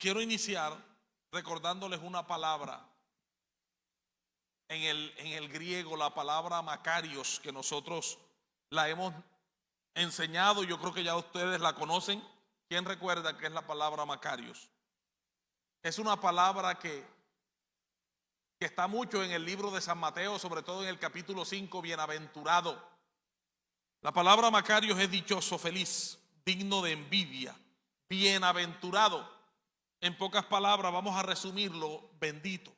Quiero iniciar recordándoles una palabra en el griego, la palabra Macarios, que nosotros la hemos enseñado. Yo creo que ya ustedes la conocen. ¿Quién recuerda qué es la palabra Macarios? Es una palabra que está mucho en el libro de San Mateo, sobre todo en el capítulo 5, bienaventurado. La palabra Macarios es dichoso, feliz, digno de envidia, bienaventurado. En pocas palabras vamos a resumirlo: bendito.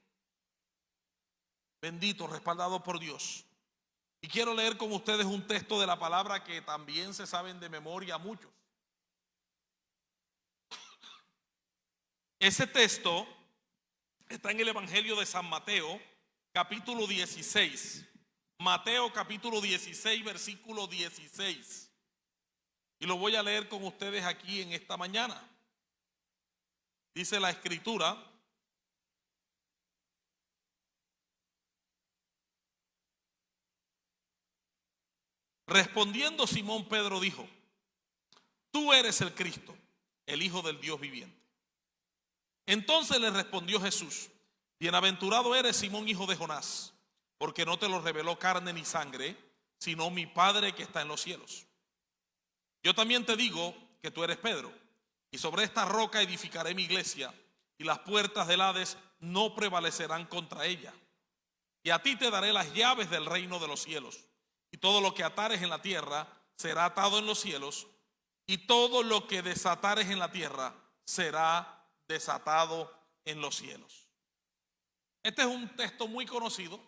Bendito, respaldado por Dios. Y quiero leer con ustedes un texto de la palabra que también se saben de memoria muchos. Ese texto está en el Evangelio de San Mateo, capítulo 16. Mateo capítulo 16, versículo 16. Y lo voy a leer con ustedes aquí en esta mañana. Dice la Escritura: respondiendo Simón Pedro dijo: tú eres el Cristo, el Hijo del Dios viviente. Entonces le respondió Jesús: bienaventurado eres, Simón, hijo de Jonás, porque no te lo reveló carne ni sangre, sino mi Padre que está en los cielos. Yo también te digo que tú eres Pedro, y sobre esta roca edificaré mi iglesia, y las puertas del Hades no prevalecerán contra ella. Y a ti te daré las llaves del reino de los cielos, y todo lo que atares en la tierra será atado en los cielos, y todo lo que desatares en la tierra será desatado en los cielos. Este es un texto muy conocido,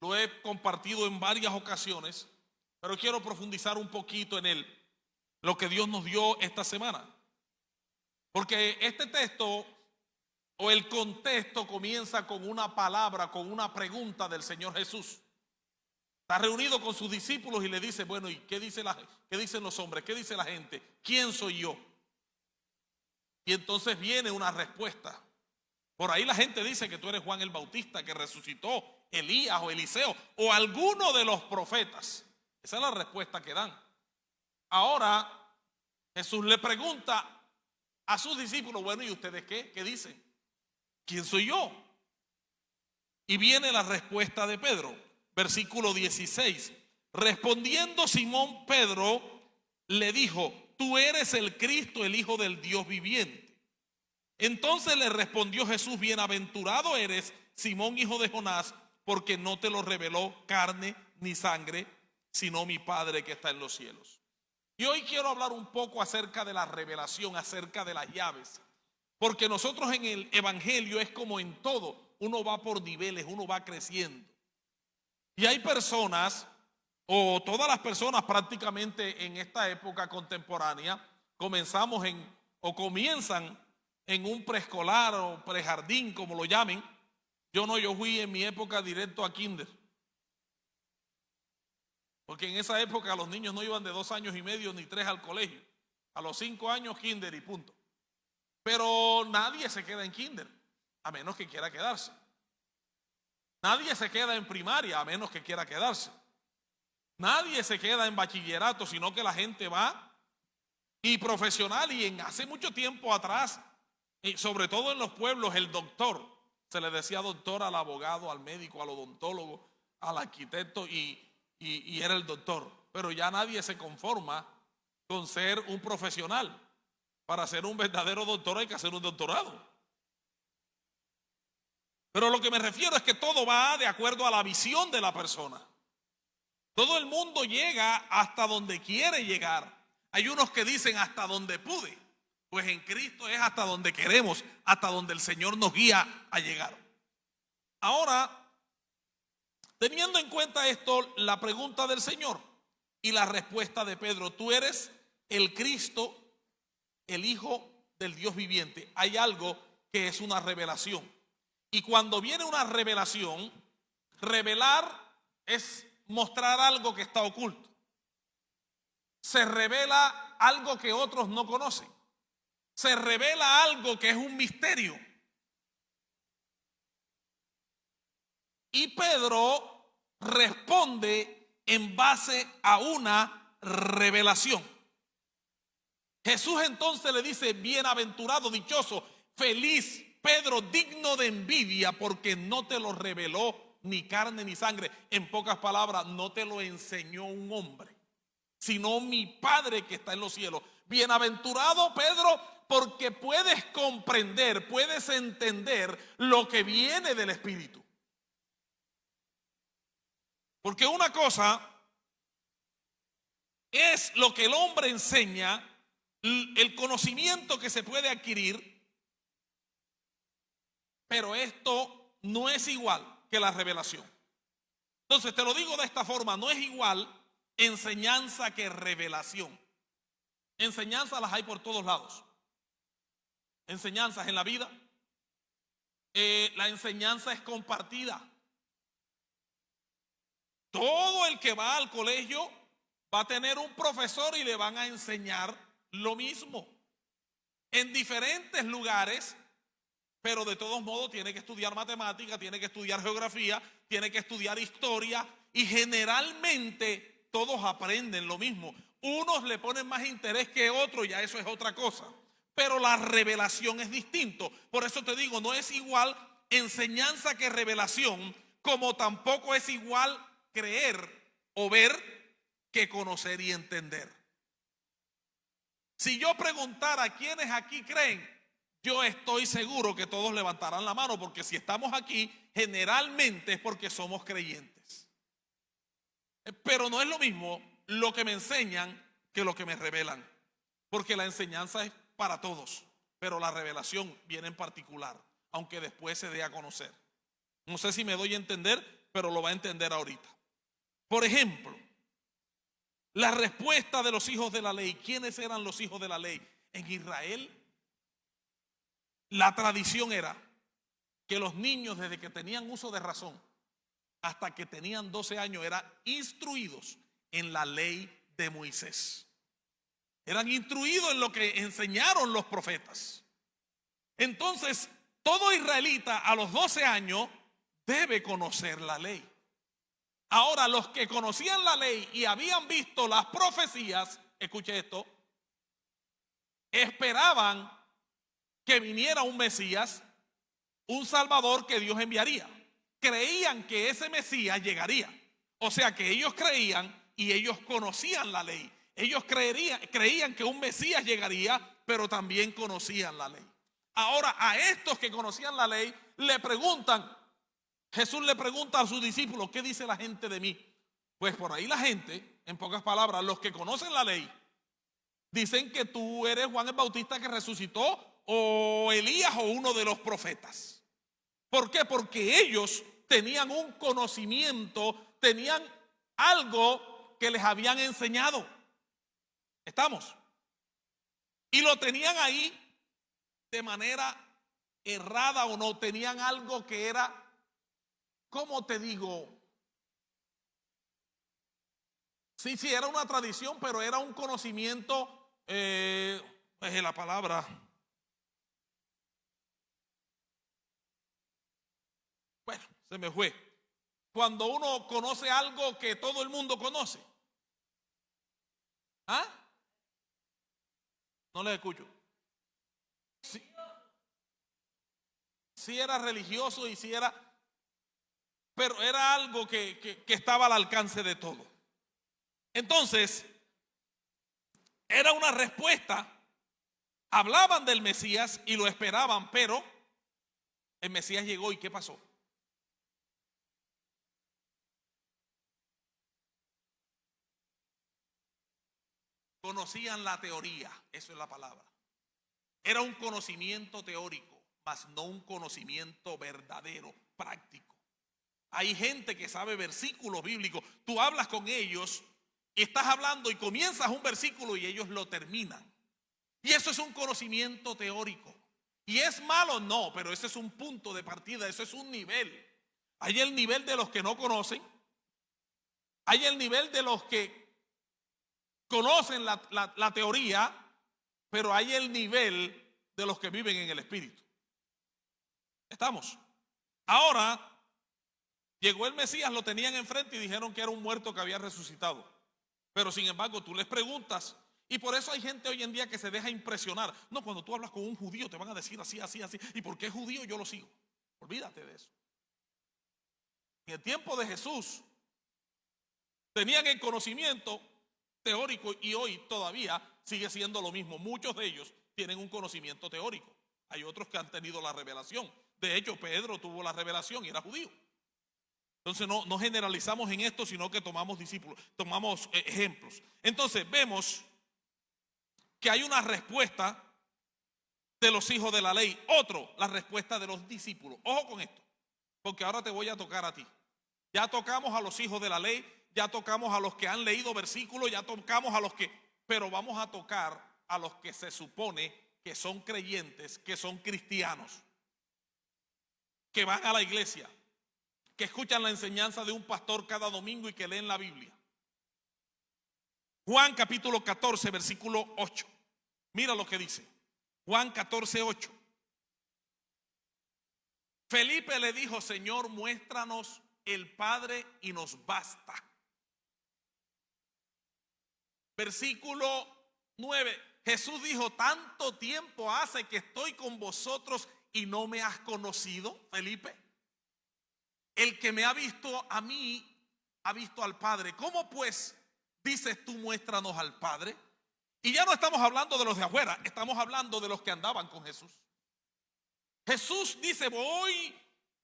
lo he compartido en varias ocasiones, pero quiero profundizar un poquito en él, lo que Dios nos dio esta semana. Porque este texto o el contexto comienza con una palabra, con una pregunta del Señor Jesús. Está reunido con sus discípulos y le dice: bueno, ¿y qué dicen los hombres? ¿Qué dice la gente? ¿Quién soy yo? Y entonces viene una respuesta. Por ahí la gente dice que tú eres Juan el Bautista, que resucitó, Elías o Eliseo o alguno de los profetas. Esa es la respuesta que dan. Ahora Jesús le pregunta a sus discípulos: bueno, ¿y ustedes qué? ¿Qué dicen? ¿Quién soy yo? Y viene la respuesta de Pedro, versículo 16. Respondiendo Simón Pedro le dijo: tú eres el Cristo, el Hijo del Dios viviente. Entonces le respondió Jesús: bienaventurado eres, Simón, hijo de Jonás, porque no te lo reveló carne ni sangre, sino mi Padre que está en los cielos. Y hoy quiero hablar un poco acerca de la revelación, acerca de las llaves. Porque nosotros en el Evangelio es como en todo, uno va por niveles, uno va creciendo. Y hay personas, o todas las personas prácticamente en esta época contemporánea, comienzan en un preescolar o prejardín, como lo llamen. Yo fui en mi época directo a kinder. Porque en esa época los niños no iban de 2 años y medio ni 3 al colegio. A los 5 años kinder y punto. Pero nadie se queda en kinder, a menos que quiera quedarse. Nadie se queda en primaria, a menos que quiera quedarse. Nadie se queda en bachillerato, sino que la gente va y profesional. Y hace mucho tiempo atrás, y sobre todo en los pueblos, el doctor, se le decía doctor al abogado, al médico, al odontólogo, al arquitecto y era el doctor. Pero ya nadie se conforma con ser un profesional. Para ser un verdadero doctor hay que hacer un doctorado. Pero lo que me refiero es que todo va de acuerdo a la visión de la persona. Todo el mundo llega hasta donde quiere llegar. Hay unos que dicen hasta donde pude. Pues en Cristo es hasta donde queremos, hasta donde el Señor nos guía a llegar. Ahora, teniendo en cuenta esto, la pregunta del Señor y la respuesta de Pedro: tú eres el Cristo, el Hijo del Dios viviente. Hay algo que es una revelación. Y cuando viene una revelación, revelar es mostrar algo que está oculto. Se revela algo que otros no conocen. Se revela algo que es un misterio. Y Pedro responde en base a una revelación. Jesús entonces le dice: bienaventurado, dichoso, Feliz, Pedro, digno de envidia, porque no te lo reveló ni carne ni sangre. En pocas palabras, no te lo enseñó un hombre, sino mi Padre que está en los cielos. Bienaventurado Pedro, porque puedes comprender, puedes entender lo que viene del Espíritu. Porque una cosa es lo que el hombre enseña, el conocimiento que se puede adquirir, pero esto no es igual que la revelación. Entonces te lo digo de esta forma, no es igual enseñanza que revelación. Enseñanzas las hay por todos lados. Enseñanzas en la vida. La enseñanza es compartida. Todo el que va al colegio va a tener un profesor y le van a enseñar lo mismo. En diferentes lugares, pero de todos modos tiene que estudiar matemática, tiene que estudiar geografía, tiene que estudiar historia, y generalmente todos aprenden lo mismo. Unos le ponen más interés que otros, ya eso es otra cosa. Pero la revelación es distinto. Por eso te digo, no es igual enseñanza que revelación, como tampoco es igual creer o ver que conocer y entender. Si yo preguntara quiénes aquí creen, yo estoy seguro que todos levantarán la mano, porque si estamos aquí, generalmente es porque somos creyentes. Pero no es lo mismo lo que me enseñan que lo que me revelan, porque la enseñanza es para todos, pero la revelación viene en particular, aunque después se dé a conocer. No sé si me doy a entender, pero lo va a entender ahorita. Por ejemplo, la respuesta de los hijos de la ley. ¿Quiénes eran los hijos de la ley? En Israel, la tradición era que los niños, desde que tenían uso de razón hasta que tenían 12 años, eran instruidos en la ley de Moisés. Eran instruidos en lo que enseñaron los profetas. Entonces, todo israelita a los 12 años debe conocer la ley. Ahora, los que conocían la ley y habían visto las profecías, escuche esto, esperaban que viniera un Mesías, un Salvador que Dios enviaría. Creían que ese Mesías llegaría. O sea que ellos creían y ellos conocían la ley. Ellos creían que un Mesías llegaría, pero también conocían la ley. Ahora, a estos que conocían la ley le preguntan, Jesús le pregunta a sus discípulos, ¿qué dice la gente de mí? Pues por ahí la gente, en pocas palabras, los que conocen la ley, dicen que tú eres Juan el Bautista que resucitó, o Elías, o uno de los profetas. ¿Por qué? Porque ellos tenían un conocimiento, tenían algo que les habían enseñado. ¿Estamos? Y lo tenían ahí de manera errada o no, tenían algo que era, ¿cómo te digo? Sí, era una tradición, pero era un conocimiento, es la palabra. Bueno, se me fue. Cuando uno conoce algo que todo el mundo conoce. ¿Ah? No les escucho. Sí era religioso y sí era, pero era algo que estaba al alcance de todo. Entonces, era una respuesta. Hablaban del Mesías y lo esperaban, pero el Mesías llegó y ¿qué pasó? Conocían la teoría, eso es la palabra. Era un conocimiento teórico, mas no un conocimiento verdadero, práctico. Hay gente que sabe versículos bíblicos. Tú hablas con ellos y estás hablando y comienzas un versículo y ellos lo terminan. Y eso es un conocimiento teórico. ¿Y es malo? No, pero ese es un punto de partida, eso es un nivel. Hay el nivel de los que no conocen. Hay el nivel de los que conocen la teoría, pero hay el nivel de los que viven en el Espíritu. ¿Estamos? Ahora, llegó el Mesías, lo tenían enfrente y dijeron que era un muerto que había resucitado. Pero sin embargo, tú les preguntas Y por eso hay gente hoy en día que se deja impresionar. No, cuando tú hablas con un judío te van a decir así, así, así. ¿Y porque es judío yo lo sigo? Olvídate de eso. En el tiempo de Jesús tenían el conocimiento teórico y hoy todavía sigue siendo lo mismo. Muchos de ellos tienen un conocimiento teórico. Hay otros que han tenido la revelación. De hecho, Pedro tuvo la revelación y era judío. Entonces no generalizamos en esto, sino que tomamos discípulos, tomamos ejemplos. Entonces vemos que hay una respuesta de los hijos de la ley. Otro, la respuesta de los discípulos. Ojo con esto, porque ahora te voy a tocar a ti. Ya tocamos a los hijos de la ley, ya tocamos a los que han leído versículos, ya tocamos a los que, pero vamos a tocar a los que se supone que son creyentes, que son cristianos, que van a la iglesia, que escuchan la enseñanza de un pastor cada domingo y que leen la Biblia. Juan capítulo 14, versículo 8. Mira lo que dice. Juan 14, 8. Felipe le dijo: Señor, muéstranos el Padre y nos basta. Versículo 9. Jesús dijo: tanto tiempo hace que estoy con vosotros y no me has conocido, Felipe. El que me ha visto a mí, ha visto al Padre. ¿Cómo pues dices tú, muéstranos al Padre? Y ya no estamos hablando de los de afuera, estamos hablando de los que andaban con Jesús. Jesús dice: voy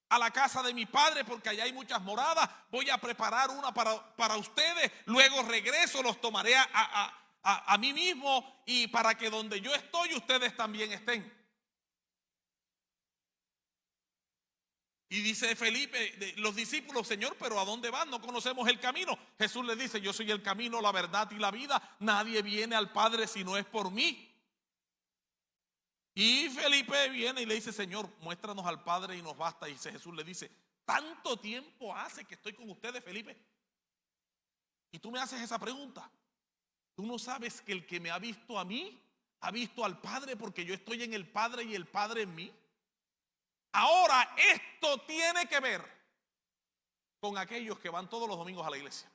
a la casa de mi Padre porque allá hay muchas moradas, voy a preparar una para ustedes, luego regreso, los tomaré a mí mismo, y para que donde yo estoy ustedes también estén. Y dice Felipe, los discípulos: Señor, pero ¿a dónde van? No conocemos el camino. Jesús le dice: yo soy el camino, la verdad y la vida. Nadie viene al Padre si no es por mí. Y Felipe viene y le dice: Señor, muéstranos al Padre y nos basta. Y Jesús le dice: tanto tiempo hace que estoy con ustedes, Felipe, y tú me haces esa pregunta. ¿Tú no sabes que el que me ha visto a mí, ha visto al Padre? Porque yo estoy en el Padre y el Padre en mí. Ahora, esto tiene que ver con aquellos que van todos los domingos a la iglesia,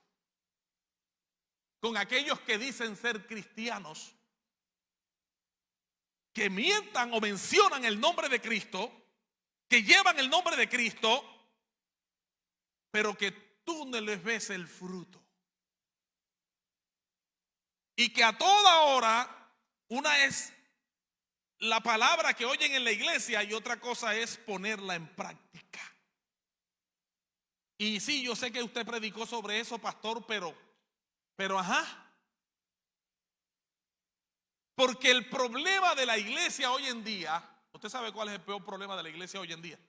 con aquellos que dicen ser cristianos, que mientan o mencionan el nombre de Cristo, que llevan el nombre de Cristo, pero que tú no les ves el fruto. Y que a toda hora, una es la palabra que oyen en la iglesia y otra cosa es ponerla en práctica. Y sí, yo sé que usted predicó sobre eso, pastor, pero ajá. Porque el problema de la iglesia hoy en día, ¿usted sabe cuál es el peor problema de la iglesia hoy en día?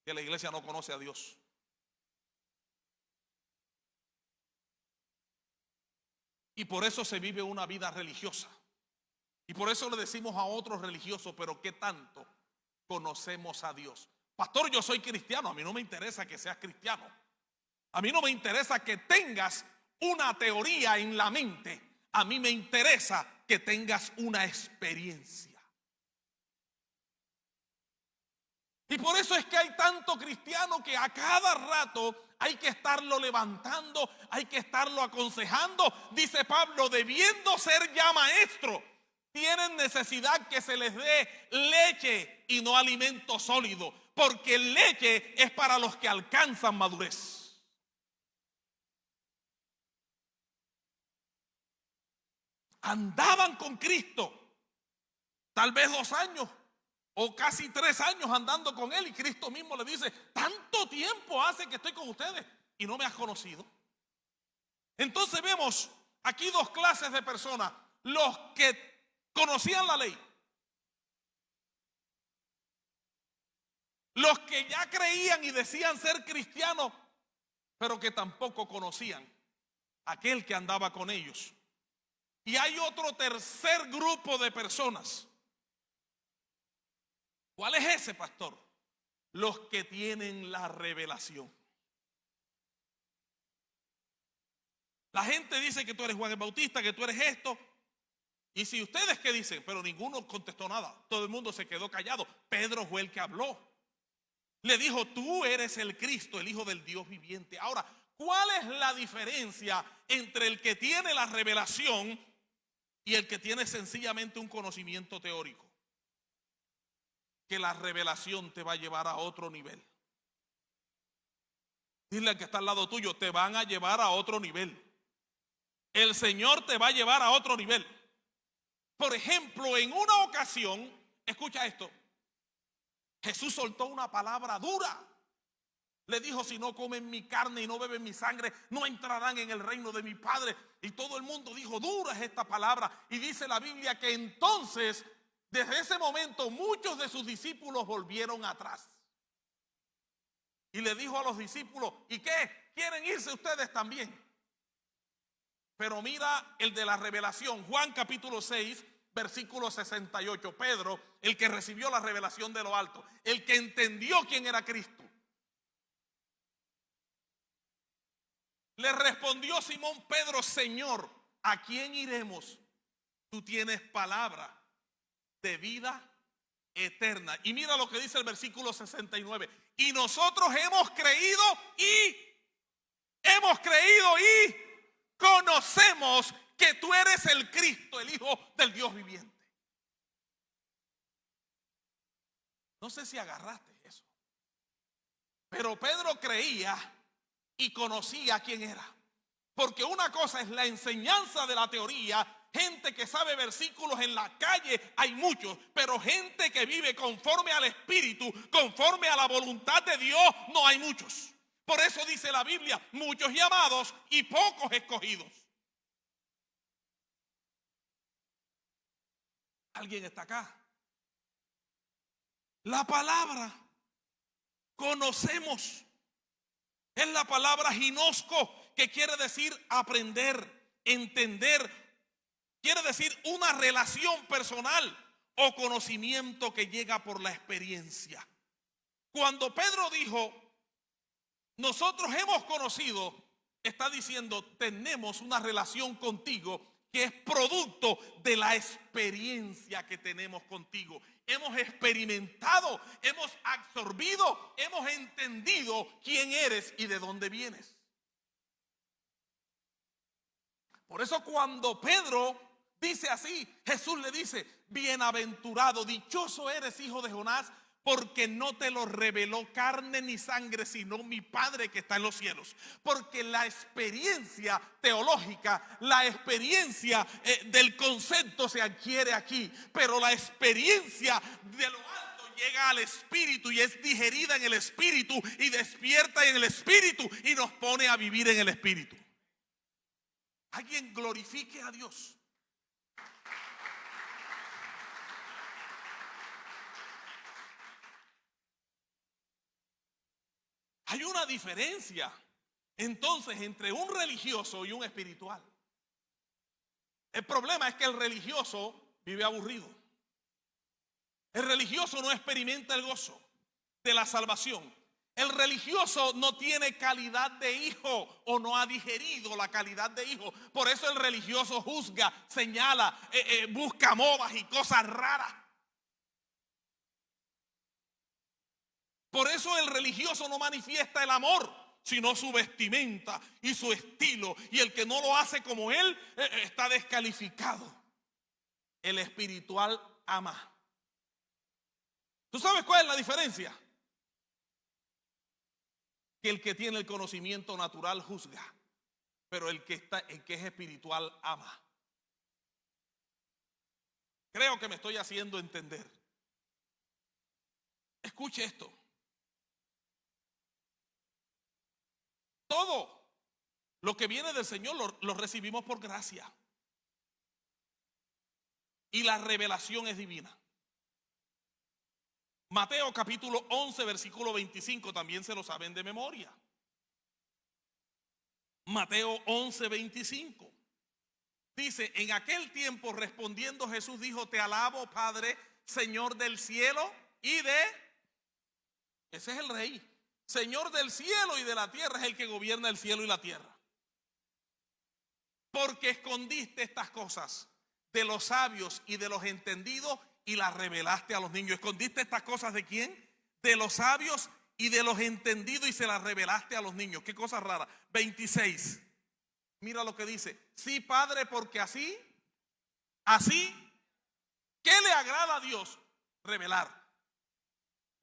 Que la iglesia no conoce a Dios. Y por eso se vive una vida religiosa. Y por eso le decimos a otros religiosos: pero ¿qué tanto conocemos a Dios? Pastor, yo soy cristiano. A mí no me interesa que seas cristiano. A mí no me interesa que tengas una teoría en la mente. A mí me interesa que tengas una experiencia. Y por eso es que hay tanto cristiano que a cada rato hay que estarlo levantando, hay que estarlo aconsejando. Dice Pablo: debiendo ser ya maestro, tienen necesidad que se les dé leche y no alimento sólido, porque leche es para los que alcanzan madurez. Andaban con Cristo, tal vez 2 años o casi 3 años andando con Él, y Cristo mismo le dice: tanto tiempo hace que estoy con ustedes y no me has conocido. Entonces vemos aquí 2 clases de personas: los que conocían la ley, los que ya creían y decían ser cristianos, pero que tampoco conocían a aquel que andaba con ellos. Y hay otro tercer grupo de personas. ¿Cuál es ese, pastor? Los que tienen la revelación. La gente dice que tú eres Juan el Bautista, que tú eres esto. Y si ustedes qué dicen, pero ninguno contestó nada. Todo el mundo se quedó callado. Pedro fue el que habló. Le dijo: tú eres el Cristo, el Hijo del Dios viviente. Ahora, ¿cuál es la diferencia entre el que tiene la revelación y el que tiene sencillamente un conocimiento teórico, que la revelación te va a llevar a otro nivel. Dile al que está al lado tuyo, te van a llevar a otro nivel. El Señor te va a llevar a otro nivel. Por ejemplo, en una ocasión, escucha esto, Jesús soltó una palabra dura. Le dijo, si no comen mi carne y no beben mi sangre, no entrarán en el reino de mi Padre. Y todo el mundo dijo, dura es esta palabra. Y dice la Biblia que entonces, desde ese momento, muchos de sus discípulos volvieron atrás. Y le dijo a los discípulos, ¿y qué? ¿Quieren irse ustedes también? Pero mira el de la revelación, Juan capítulo 6, versículo 68. Pedro, el que recibió la revelación de lo alto, el que entendió quién era Cristo. Le respondió Simón Pedro, Señor, ¿a quién iremos? Tú tienes palabra de vida eterna. Y mira lo que dice el versículo 69. Y nosotros hemos creído y conocemos que tú eres el Cristo, el Hijo del Dios viviente. No sé si agarraste eso. Pero Pedro creía y conocía quién era. Porque una cosa es la enseñanza de la teoría. Gente que sabe versículos en la calle hay muchos, pero gente que vive conforme al Espíritu, conforme a la voluntad de Dios, no hay muchos. Por eso dice la Biblia, muchos llamados y pocos escogidos. ¿Alguien está acá? La palabra conocemos. Es la palabra ginosco, que quiere decir aprender, entender. Quiere decir una relación personal o conocimiento que llega por la experiencia. Cuando Pedro dijo, nosotros hemos conocido, está diciendo, tenemos una relación contigo que es producto de la experiencia que tenemos contigo. Hemos experimentado, hemos absorbido, hemos entendido quién eres y de dónde vienes. Por eso cuando Pedro dice así, Jesús le dice, bienaventurado, dichoso eres, hijo de Jonás, porque no te lo reveló carne ni sangre, sino mi Padre que está en los cielos. Porque la experiencia teológica, la experiencia del concepto se adquiere aquí, pero la experiencia de lo alto llega al Espíritu y es digerida en el Espíritu y despierta en el Espíritu y nos pone a vivir en el Espíritu. Alguien glorifique a Dios. Hay una diferencia entonces entre un religioso y un espiritual. El problema es que el religioso vive aburrido. El religioso no experimenta el gozo de la salvación. El religioso no tiene calidad de hijo o no ha digerido la calidad de hijo. Por eso el religioso juzga, señala, busca modas y cosas raras. Por eso el religioso no manifiesta el amor, sino su vestimenta y su estilo. Y el que no lo hace como él está descalificado. El espiritual ama. ¿Tú sabes cuál es la diferencia? Que el que tiene el conocimiento natural juzga, pero el que es espiritual ama. Creo que me estoy haciendo entender. Escuche esto. Todo lo que viene del Señor lo recibimos por gracia. Y la revelación es divina. Mateo capítulo 11, versículo 25, también se lo saben de memoria. Mateo 11, 25. Dice, en aquel tiempo respondiendo Jesús dijo, te alabo, Padre, Señor del cielo y de... Ese es el rey. Señor del cielo y de la tierra, es el que gobierna el cielo y la tierra. Porque escondiste estas cosas de los sabios y de los entendidos y las revelaste a los niños. ¿Escondiste estas cosas de quién? De los sabios y de los entendidos y se las revelaste a los niños. Qué cosa rara. 26. Mira lo que dice. Sí, Padre, porque así Así, ¿qué le agrada a Dios? Revelar.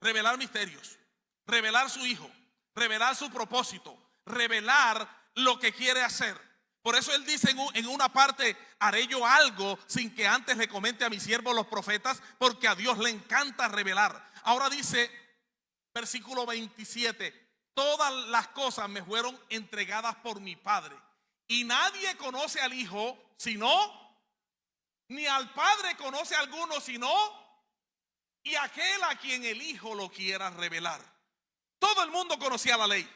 Revelar misterios, revelar su Hijo, revelar su propósito, revelar lo que quiere hacer. Por eso él dice en una parte: haré yo algo sin que antes le comente a mis siervos los profetas, porque a Dios le encanta revelar. Ahora dice, versículo 27, todas las cosas me fueron entregadas por mi Padre, y nadie conoce al Hijo sino, ni al Padre conoce a alguno sino, y aquel a quien el Hijo lo quiera revelar. Todo el mundo conocía la ley.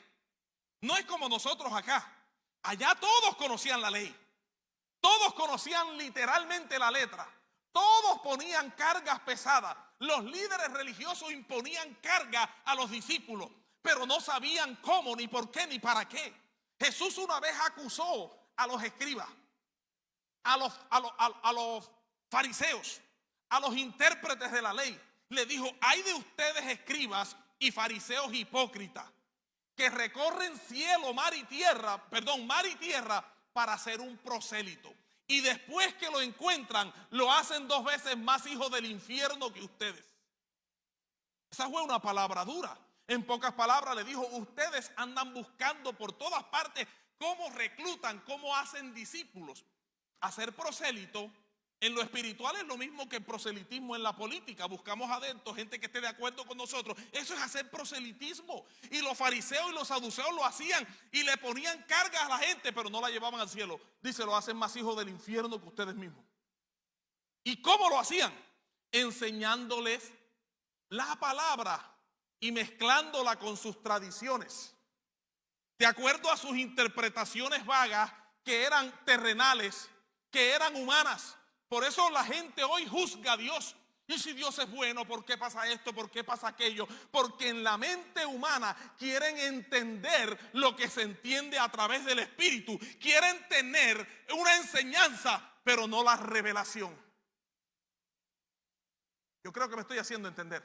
No es como nosotros acá. Allá todos conocían la ley. Todos conocían literalmente la letra. Todos ponían cargas pesadas. Los líderes religiosos imponían carga a los discípulos, pero no sabían cómo, ni por qué, ni para qué. Jesús una vez acusó a los escribas, a los fariseos, a los intérpretes de la ley. Le dijo: hay de ustedes, escribas y fariseos hipócritas, que recorren cielo, mar y tierra para hacer un prosélito, y después que lo encuentran lo hacen 2 veces más hijo del infierno que ustedes. Esa fue una palabra dura. En pocas palabras le dijo: ustedes andan buscando por todas partes cómo reclutan, cómo hacen discípulos. Hacer prosélito en lo espiritual es lo mismo que proselitismo en la política. Buscamos adentro gente que esté de acuerdo con nosotros. Eso es hacer proselitismo. Y los fariseos y los saduceos lo hacían y le ponían cargas a la gente, pero no la llevaban al cielo. Dice: lo hacen más hijos del infierno que ustedes mismos. ¿Y cómo lo hacían? Enseñándoles la palabra y mezclándola con sus tradiciones, de acuerdo a sus interpretaciones vagas, que eran terrenales, que eran humanas. Por eso la gente hoy juzga a Dios. Y si Dios es bueno, ¿por qué pasa esto? ¿Por qué pasa aquello? Porque en la mente humana quieren entender lo que se entiende a través del Espíritu. Quieren tener una enseñanza, pero no la revelación. Yo creo que me estoy haciendo entender.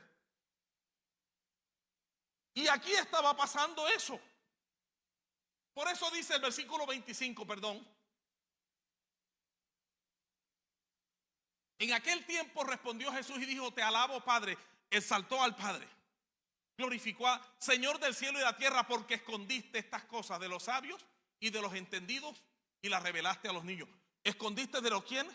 Y aquí estaba pasando eso. Por eso dice el versículo 25, en aquel tiempo respondió Jesús y dijo: te alabo, Padre. Exaltó al Padre, glorificó a Señor del cielo y de la tierra, porque escondiste estas cosas de los sabios y de los entendidos y las revelaste a los niños. ¿Escondiste de los quiénes?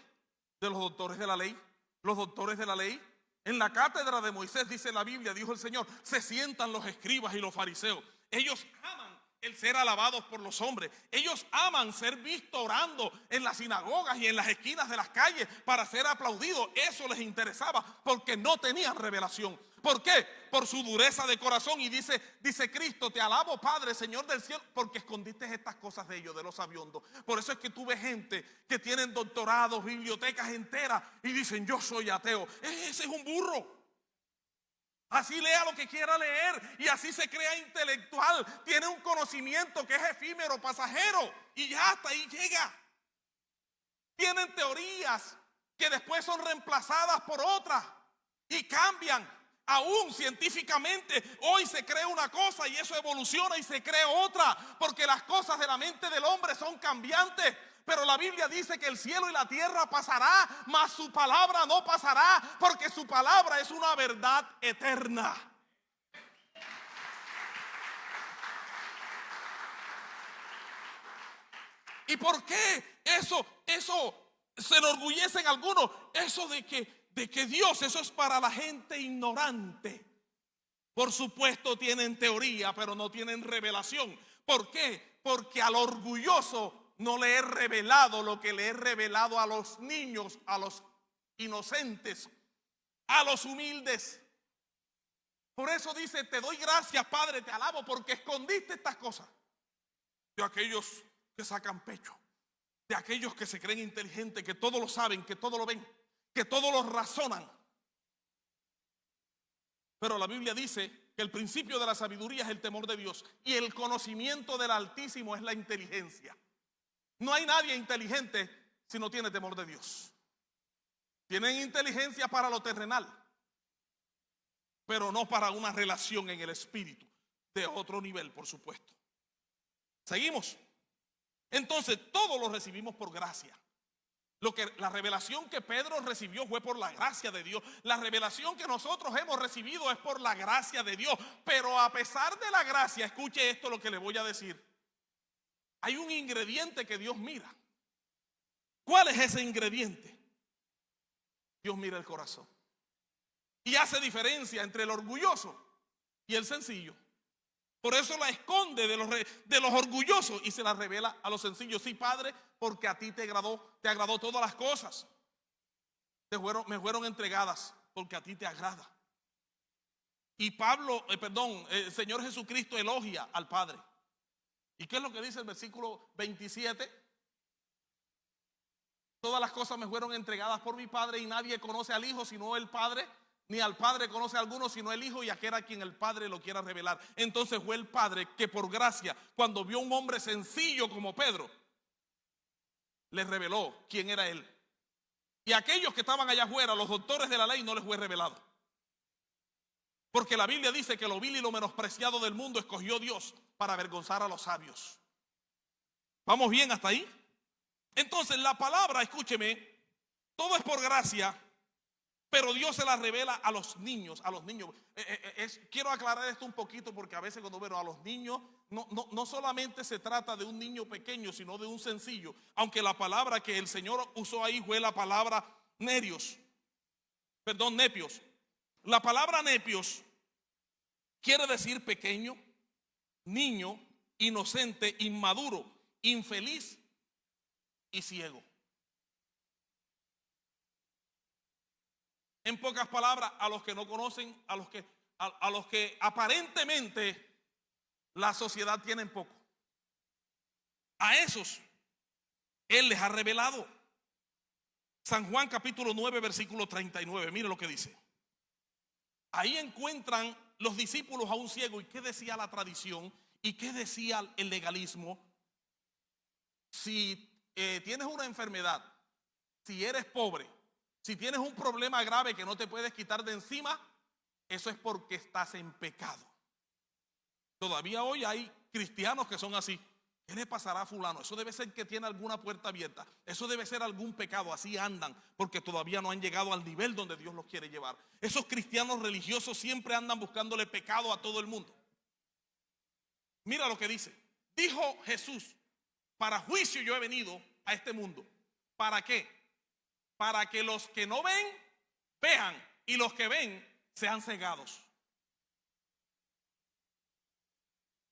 De los doctores de la ley. Los doctores de la ley. En la cátedra de Moisés, dice la Biblia, dijo el Señor, se sientan los escribas y los fariseos. Ellos aman el ser alabados por los hombres. Ellos aman ser vistos orando en las sinagogas y en las esquinas de las calles para ser aplaudidos. Eso les interesaba, porque no tenían revelación. ¿Por qué? Por su dureza de corazón. Y dice Cristo: te alabo, Padre, Señor del cielo, porque escondiste estas cosas de ellos, de los sabiondos. Por eso es que tú ves gente que tienen doctorados, bibliotecas enteras, y dicen: yo soy ateo. Ese es un burro. Así lea lo que quiera leer y así se crea intelectual. Tiene un conocimiento que es efímero, pasajero, y ya hasta ahí llega. Tienen teorías que después son reemplazadas por otras y cambian. Aún científicamente hoy se cree una cosa y eso evoluciona y se cree otra, porque las cosas de la mente del hombre son cambiantes. Pero la Biblia dice que el cielo y la tierra pasará, mas su palabra no pasará, porque su palabra es una verdad eterna. ¿Y por qué eso se enorgullecen algunos? Eso de que Dios, eso es para la gente ignorante. Por supuesto tienen teoría, pero no tienen revelación. ¿Por qué? Porque al orgulloso no le he revelado lo que le he revelado a los niños, a los inocentes, a los humildes. Por eso dice: te doy gracias, Padre, te alabo, porque escondiste estas cosas de aquellos que sacan pecho, de aquellos que se creen inteligentes, que todo lo saben, que todo lo ven, que todo lo razonan. Pero la Biblia dice que el principio de la sabiduría es el temor de Dios, y el conocimiento del Altísimo es la inteligencia. No hay nadie inteligente si no tiene temor de Dios. Tienen inteligencia para lo terrenal, pero no para una relación en el espíritu, de otro nivel, por supuesto. Seguimos. Entonces, todo lo recibimos por gracia. La revelación que Pedro recibió fue por la gracia de Dios. La revelación que nosotros hemos recibido es por la gracia de Dios. Pero a pesar de la gracia, escuche esto lo que le voy a decir. Hay un ingrediente que Dios mira. ¿Cuál es ese ingrediente? Dios mira el corazón. Y hace diferencia entre el orgulloso y el sencillo. Por eso la esconde de los orgullosos y se la revela a los sencillos. Sí, Padre, porque a ti te agradó todas las cosas. Me fueron entregadas porque a ti te agrada. Y el Señor Jesucristo elogia al Padre. ¿Y qué es lo que dice el versículo 27? Todas las cosas me fueron entregadas por mi Padre y nadie conoce al Hijo sino el Padre, ni al Padre conoce a alguno sino el Hijo y aquel a quien el Padre lo quiera revelar. Entonces fue el Padre que por gracia, cuando vio a un hombre sencillo como Pedro, le reveló quién era él. Y a aquellos que estaban allá afuera, los doctores de la ley, no les fue revelado. Porque la Biblia dice que lo vil y lo menospreciado del mundo escogió Dios para avergonzar a los sabios. ¿Vamos bien hasta ahí? Entonces la palabra, escúcheme, todo es por gracia, pero Dios se la revela a los niños. Quiero aclarar esto un poquito porque a veces cuando veo a los niños, no solamente se trata de un niño pequeño, sino de un sencillo. Aunque la palabra que el Señor usó ahí fue la palabra nepios. La palabra nepios quiere decir pequeño, niño, inocente, inmaduro, infeliz y ciego. En pocas palabras, a los que no conocen, a los que aparentemente la sociedad tiene en poco. A esos Él les ha revelado. San Juan capítulo 9 versículo 39, mire lo que dice. Ahí encuentran los discípulos a un ciego. ¿Y qué decía la tradición? ¿Y qué decía el legalismo? Si tienes una enfermedad, si eres pobre, si tienes un problema grave que no te puedes quitar de encima, eso es porque estás en pecado. Todavía hoy hay cristianos que son así. ¿Qué le pasará a fulano? Eso debe ser que tiene alguna puerta abierta. Eso debe ser algún pecado. Así andan porque todavía no han llegado al nivel donde Dios los quiere llevar. Esos cristianos religiosos siempre andan buscándole pecado a todo el mundo. Mira lo que dice. Dijo Jesús: para juicio yo he venido a este mundo. ¿Para qué? Para que los que no ven, vean, y los que ven sean cegados.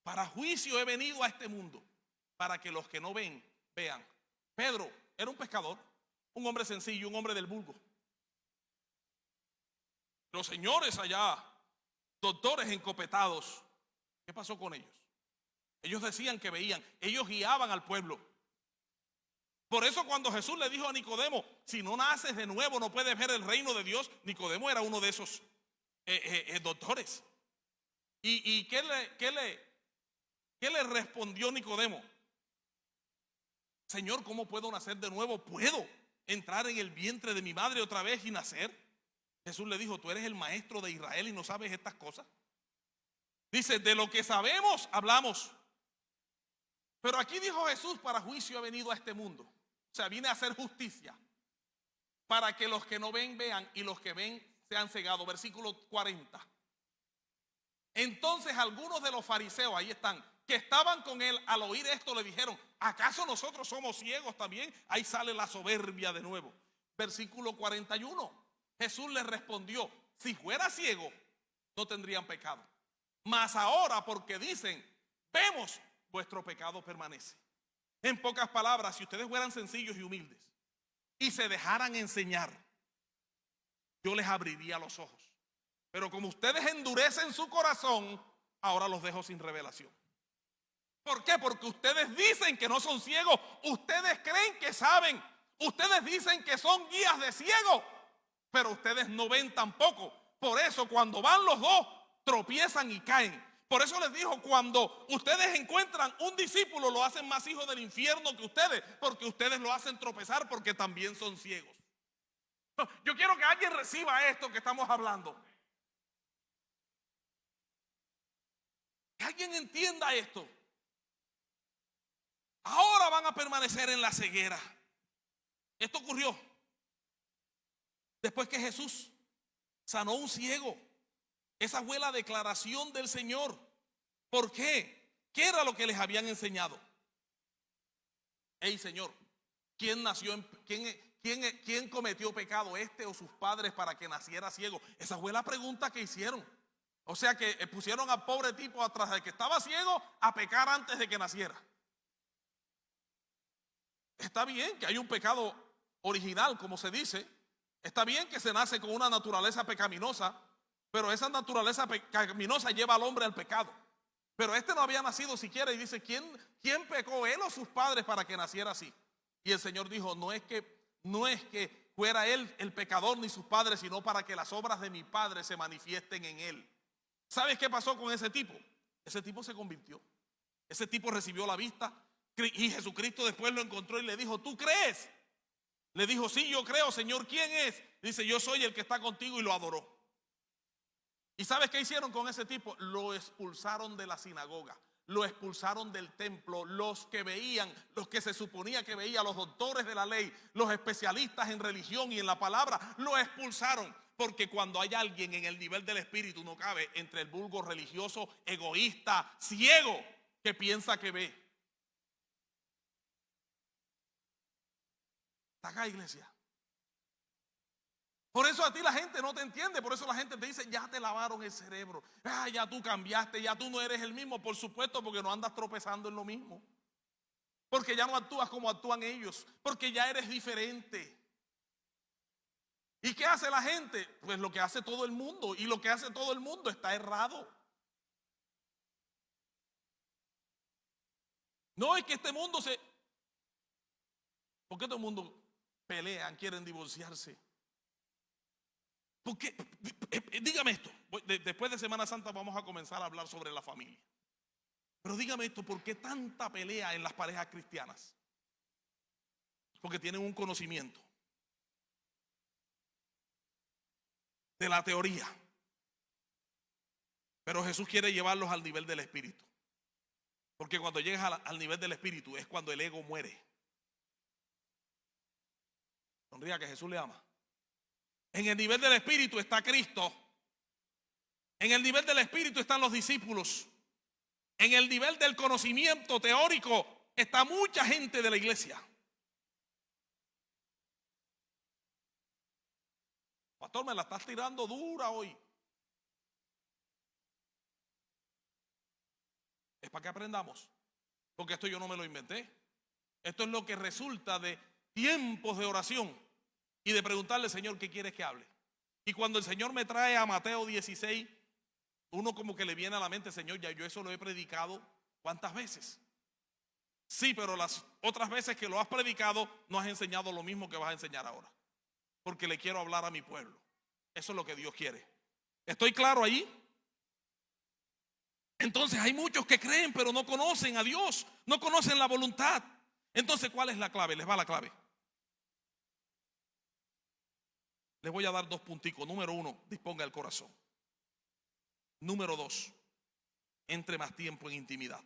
Para juicio he venido a este mundo, para que los que no ven, vean. Pedro era un pescador, un hombre sencillo, un hombre del vulgo. Los señores allá, doctores encopetados, ¿qué pasó con ellos? Ellos decían que veían, ellos guiaban al pueblo. Por eso cuando Jesús le dijo a Nicodemo: si no naces de nuevo no puedes ver el reino de Dios. Nicodemo era uno de esos doctores. ¿Y qué le respondió Nicodemo? Señor, ¿cómo puedo nacer de nuevo? ¿Puedo entrar en el vientre de mi madre otra vez y nacer? Jesús le dijo: tú eres el maestro de Israel y no sabes estas cosas. Dice: de lo que sabemos hablamos. Pero aquí dijo Jesús: para juicio ha venido a este mundo. O sea, viene a hacer justicia, para que los que no ven, vean, y los que ven sean cegados. Versículo 40. Entonces algunos de los fariseos, ahí están, que estaban con él, al oír esto le dijeron: ¿acaso nosotros somos ciegos también? Ahí sale la soberbia de nuevo. Versículo 41. Jesús les respondió: si fuera ciego, no tendrían pecado. Mas ahora, porque dicen vemos, vuestro pecado permanece. En pocas palabras, si ustedes fueran sencillos y humildes y se dejaran enseñar, yo les abriría los ojos. Pero como ustedes endurecen su corazón, ahora los dejo sin revelación. ¿Por qué? Porque ustedes dicen que no son ciegos. Ustedes creen que saben. Ustedes dicen que son guías de ciegos, pero ustedes no ven tampoco. Por eso cuando van los dos, tropiezan y caen. Por eso les dijo: cuando ustedes encuentran un discípulo, lo hacen más hijo del infierno que ustedes, porque ustedes lo hacen tropezar porque también son ciegos. Yo quiero que alguien reciba esto que estamos hablando. Que alguien entienda esto. Ahora van a permanecer en la ceguera. Esto ocurrió después que Jesús sanó a un ciego. Esa fue la declaración del Señor. ¿Por qué? ¿Qué era lo que les habían enseñado? Hey, Señor, ¿quién nació quién cometió pecado, este o sus padres, para que naciera ciego? Esa fue la pregunta que hicieron. O sea que pusieron al pobre tipo atrás de que estaba ciego a pecar antes de que naciera. Está bien que hay un pecado original, como se dice. Está bien que se nace con una naturaleza pecaminosa, pero esa naturaleza pecaminosa lleva al hombre al pecado. Pero este no había nacido siquiera y dice, ¿quién pecó, él o sus padres, para que naciera así? Y el Señor dijo, no es que fuera él el pecador ni sus padres, sino para que las obras de mi Padre se manifiesten en él. ¿Sabes qué pasó con ese tipo? Ese tipo se convirtió. Ese tipo recibió la vista y Jesucristo después lo encontró y le dijo, ¿tú crees? Le dijo, sí, yo creo, Señor. ¿Quién es? Dice, yo soy el que está contigo, y lo adoró. ¿Y sabes qué hicieron con ese tipo? Lo expulsaron de la sinagoga, lo expulsaron del templo. Los que veían, los que se suponía que veían, los doctores de la ley, los especialistas en religión y en la palabra, lo expulsaron. Porque cuando hay alguien en el nivel del espíritu, no cabe entre el vulgo religioso, egoísta, ciego, que piensa que ve. ¿Está acá, iglesia? Por eso a ti la gente no te entiende. Por eso la gente te dice, ya te lavaron el cerebro, ya tú cambiaste, ya tú no eres el mismo. Por supuesto, porque no andas tropezando en lo mismo, porque ya no actúas como actúan ellos, porque ya eres diferente. ¿Y qué hace la gente? Pues lo que hace todo el mundo, y lo que hace todo el mundo está errado. No es que este mundo ¿por qué todo el mundo pelean, quieren divorciarse? Porque, dígame esto, después de Semana Santa vamos a comenzar a hablar sobre la familia. Pero dígame esto, ¿por qué tanta pelea en las parejas cristianas? Porque tienen un conocimiento de la teoría, pero Jesús quiere llevarlos al nivel del espíritu. Porque cuando llegas al nivel del espíritu es cuando el ego muere. Sonría, que Jesús le ama. En el nivel del espíritu está Cristo. En el nivel del espíritu están los discípulos. En el nivel del conocimiento teórico está mucha gente de la iglesia. Pastor, me la estás tirando dura hoy. Es para que aprendamos. Porque esto yo no me lo inventé. Esto es lo que resulta de tiempos de oración y de preguntarle, Señor, ¿qué quieres que hable? Y cuando el Señor me trae a Mateo 16, uno como que le viene a la mente, Señor, ya yo eso lo he predicado ¿cuántas veces? Sí, pero las otras veces que lo has predicado no has enseñado lo mismo que vas a enseñar ahora, porque le quiero hablar a mi pueblo. Eso es lo que Dios quiere. ¿Estoy claro ahí? Entonces hay muchos que creen pero no conocen a Dios, no conocen la voluntad. Entonces, ¿cuál es la clave? Les va la clave. Les voy a dar 2 punticos. Número 1, disponga el corazón. Número 2, entre más tiempo en intimidad.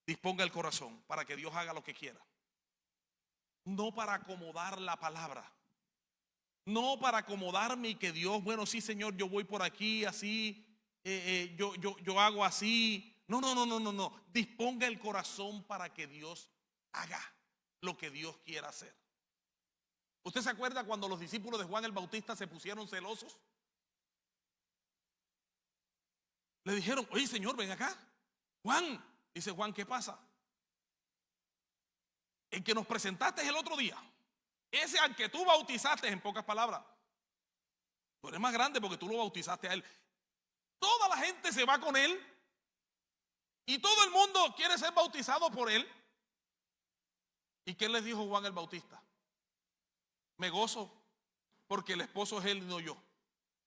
Disponga el corazón para que Dios haga lo que quiera. No para acomodar la palabra. No para acomodarme y que Dios, bueno, sí, Señor, yo voy por aquí así, yo hago así. No. Disponga el corazón para que Dios haga lo que Dios quiera hacer. ¿Usted se acuerda cuando los discípulos de Juan el Bautista se pusieron celosos? Le dijeron, oye, Señor, ven acá. Juan, dice Juan, ¿qué pasa? El que nos presentaste el otro día, ese al que tú bautizaste, en pocas palabras, tú eres más grande porque tú lo bautizaste a él. Toda la gente se va con él y todo el mundo quiere ser bautizado por él. ¿Y qué les dijo Juan el Bautista? Me gozo porque el esposo es él y no yo.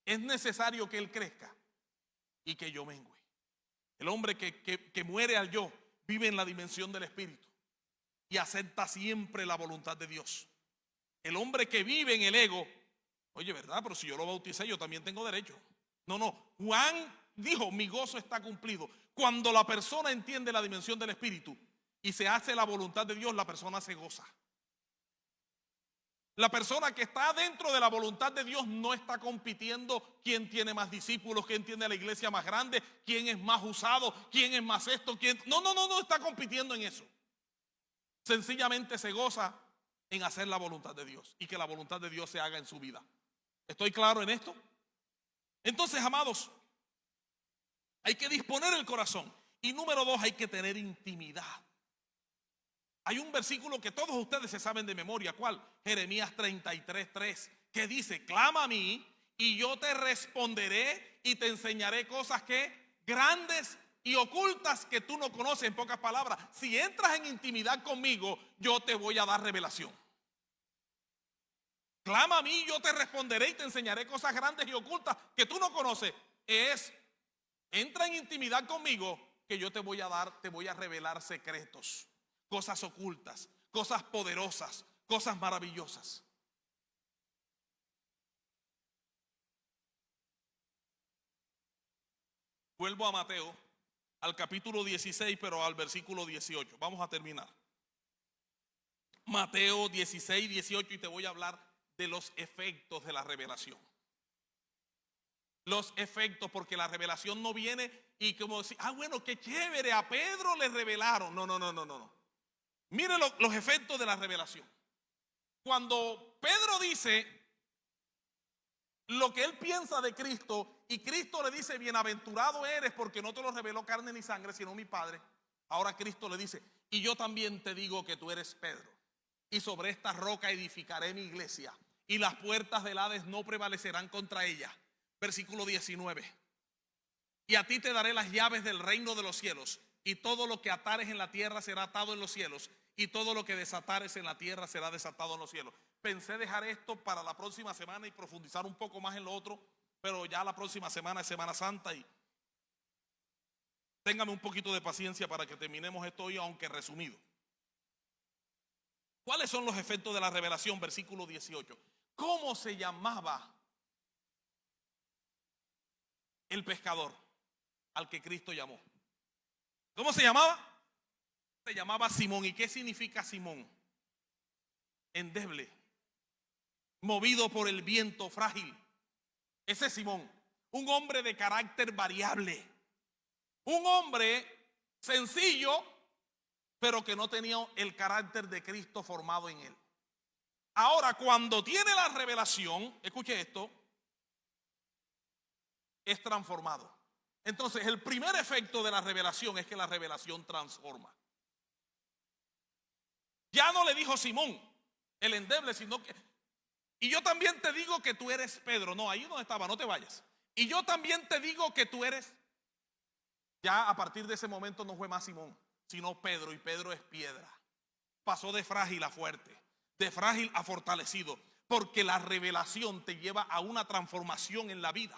Es necesario que él crezca y que yo mengüe. El hombre que muere al yo vive en la dimensión del espíritu y acepta siempre la voluntad de Dios. El hombre que vive en el ego, oye, ¿verdad? Pero si yo lo bauticé, yo también tengo derecho. No. Juan dijo, mi gozo está cumplido. Cuando la persona entiende la dimensión del espíritu y se hace la voluntad de Dios, la persona se goza. La persona que está dentro de la voluntad de Dios no está compitiendo quién tiene más discípulos, quién tiene la iglesia más grande, quién es más usado, quién es más esto, quién... No está compitiendo en eso. Sencillamente se goza en hacer la voluntad de Dios y que la voluntad de Dios se haga en su vida. ¿Estoy claro en esto? Entonces, amados, hay que disponer el corazón. Y número 2, hay que tener intimidad. Hay un versículo que todos ustedes se saben de memoria. ¿Cuál? Jeremías 33:3, que dice: clama a mí y yo te responderé y te enseñaré cosas que grandes y ocultas que tú no conoces. En pocas palabras, si entras en intimidad conmigo, yo te voy a dar revelación. Clama a mí, yo te responderé y te enseñaré cosas grandes y ocultas que tú no conoces. Entra en intimidad conmigo, que yo te voy a revelar secretos, cosas ocultas, cosas poderosas, cosas maravillosas. Vuelvo a Mateo, al capítulo 16, pero al versículo 18. Vamos a terminar. Mateo 16, 18, y te voy a hablar de los efectos de la revelación. Los efectos, porque la revelación no viene y como decir, bueno, qué chévere, a Pedro le revelaron. No. Mire los efectos de la revelación. Cuando Pedro dice lo que él piensa de Cristo y Cristo le dice: bienaventurado eres porque no te lo reveló carne ni sangre sino mi Padre. Ahora Cristo le dice: y yo también te digo que tú eres Pedro, y sobre esta roca edificaré mi iglesia, y las puertas del Hades no prevalecerán contra ella. Versículo 19: y a ti te daré las llaves del reino de los cielos, y todo lo que atares en la tierra será atado en los cielos, y todo lo que desatares en la tierra será desatado en los cielos. Pensé dejar esto para la próxima semana y profundizar un poco más en lo otro, pero ya la próxima semana es Semana Santa y téngame un poquito de paciencia para que terminemos esto hoy, aunque resumido. ¿Cuáles son los efectos de la revelación? Versículo 18. ¿Cómo se llamaba el pescador al que Cristo llamó? ¿Cómo se llamaba? Se llamaba Simón. ¿Y qué significa Simón? Endeble, movido por el viento, frágil. Ese es Simón, un hombre de carácter variable, un hombre sencillo, pero que no tenía el carácter de Cristo formado en él. Ahora, cuando tiene la revelación, escuche esto, es transformado. Entonces, el primer efecto de la revelación es que la revelación transforma. Ya no le dijo Simón, el endeble, sino que... y yo también te digo que tú eres Pedro. No, ahí no estaba, no te vayas. Y yo también te digo que tú eres... Ya a partir de ese momento no fue más Simón, sino Pedro, y Pedro es piedra. Pasó de frágil a fuerte, de frágil a fortalecido, porque la revelación te lleva a una transformación en la vida.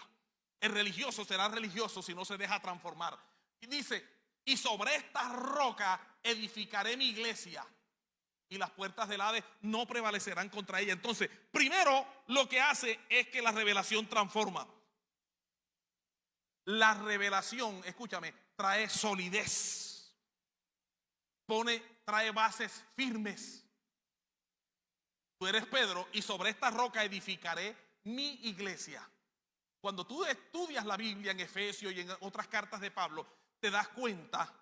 El religioso será religioso si no se deja transformar. Y dice: y sobre esta roca edificaré mi iglesia, y las puertas del Hades no prevalecerán contra ella. Entonces, primero lo que hace es que la revelación transforma. La revelación, escúchame, trae solidez, trae bases firmes. Tú eres Pedro, y sobre esta roca edificaré mi iglesia. Cuando tú estudias la Biblia en Efesios y en otras cartas de Pablo, te das cuenta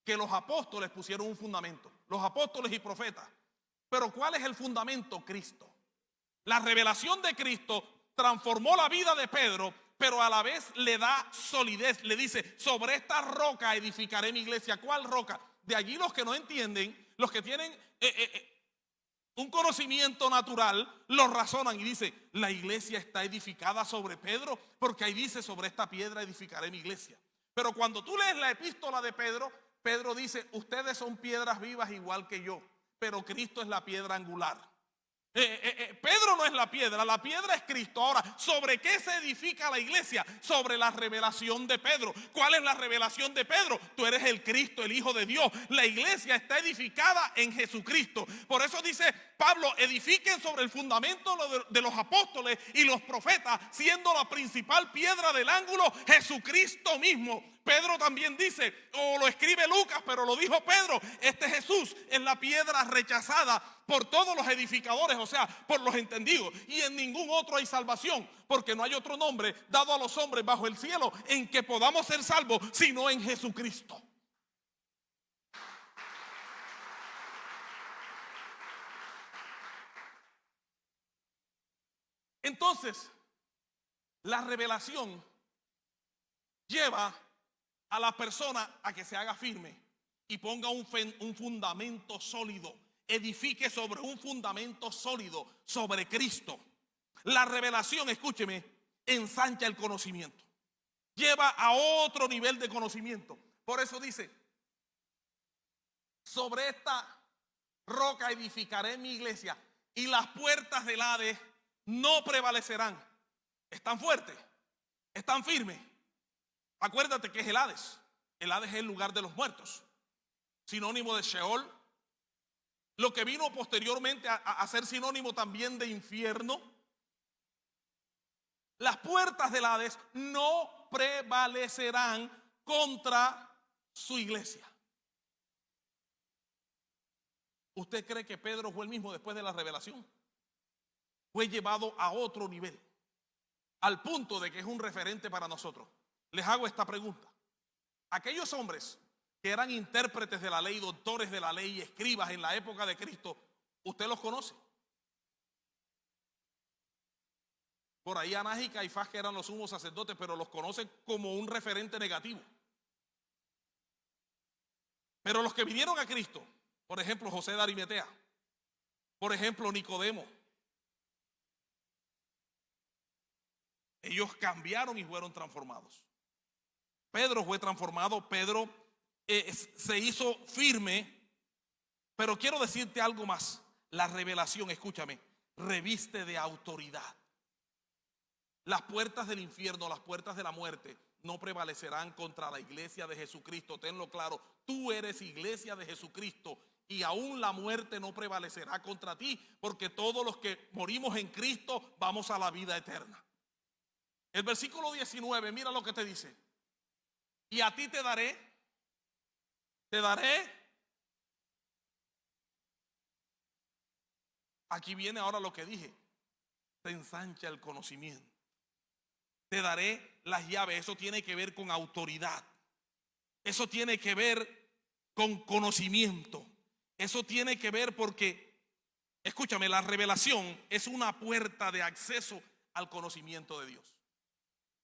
que los apóstoles pusieron un fundamento, los apóstoles y profetas. Pero ¿cuál es el fundamento? Cristo. La revelación de Cristo transformó la vida de Pedro, pero a la vez le da solidez. Le dice: sobre esta roca edificaré mi iglesia. ¿Cuál roca? De allí los que no entienden, los que tienen un conocimiento natural, lo razonan y dice: la iglesia está edificada sobre Pedro, porque ahí dice: sobre esta piedra edificaré mi iglesia. Pero cuando tú lees la epístola de Pedro, Pedro dice: ustedes son piedras vivas igual que yo, pero Cristo es la piedra angular. Pedro no es la piedra es Cristo. Ahora, ¿sobre qué se edifica la iglesia? Sobre la revelación de Pedro. ¿Cuál es la revelación de Pedro? Tú eres el Cristo, el Hijo de Dios. La iglesia está edificada en Jesucristo. Por eso dice Pablo: edifiquen sobre el fundamento de los apóstoles y los profetas, siendo la principal piedra del ángulo Jesucristo mismo. Pedro también dice, o lo escribe Lucas, pero lo dijo Pedro, este Jesús es la piedra rechazada por todos los edificadores, o sea, por los entendidos, y en ningún otro hay salvación, porque no hay otro nombre dado a los hombres bajo el cielo en que podamos ser salvos, sino en Jesucristo. Entonces, la revelación lleva a la persona a que se haga firme y ponga un fundamento sólido, edifique sobre un fundamento sólido, sobre Cristo. La revelación, escúcheme, ensancha el conocimiento, lleva a otro nivel de conocimiento. Por eso dice, sobre esta roca edificaré mi iglesia y las puertas del Hades no prevalecerán. Están fuertes, están firmes. Acuérdate que es el Hades. El Hades es el lugar de los muertos, sinónimo de Sheol, lo que vino posteriormente a ser sinónimo también de infierno. Las puertas del Hades no prevalecerán contra su iglesia. ¿Usted cree que Pedro fue el mismo después de la revelación? Fue llevado a otro nivel, al punto de que es un referente para nosotros. Les hago esta pregunta. Aquellos hombres que eran intérpretes de la ley, doctores de la ley y escribas en la época de Cristo, ¿usted los conoce? Por ahí Anás y Caifás, que eran los sumos sacerdotes, pero los conoce como un referente negativo. Pero los que vinieron a Cristo, por ejemplo José de Arimatea, por ejemplo Nicodemo, ellos cambiaron y fueron transformados. Pedro fue transformado, Pedro se hizo firme, pero quiero decirte algo más. La revelación, escúchame, reviste de autoridad. Las puertas del infierno, las puertas de la muerte no prevalecerán contra la iglesia de Jesucristo. Tenlo claro, tú eres iglesia de Jesucristo y aún la muerte no prevalecerá contra ti, porque todos los que morimos en Cristo vamos a la vida eterna. El versículo 19, mira lo que te dice. Y a ti te daré. Aquí viene ahora lo que dije. Te ensancha el conocimiento. Te daré las llaves. Eso tiene que ver con autoridad. Eso tiene que ver con conocimiento. Eso tiene que ver porque, escúchame, la revelación es una puerta de acceso al conocimiento de Dios.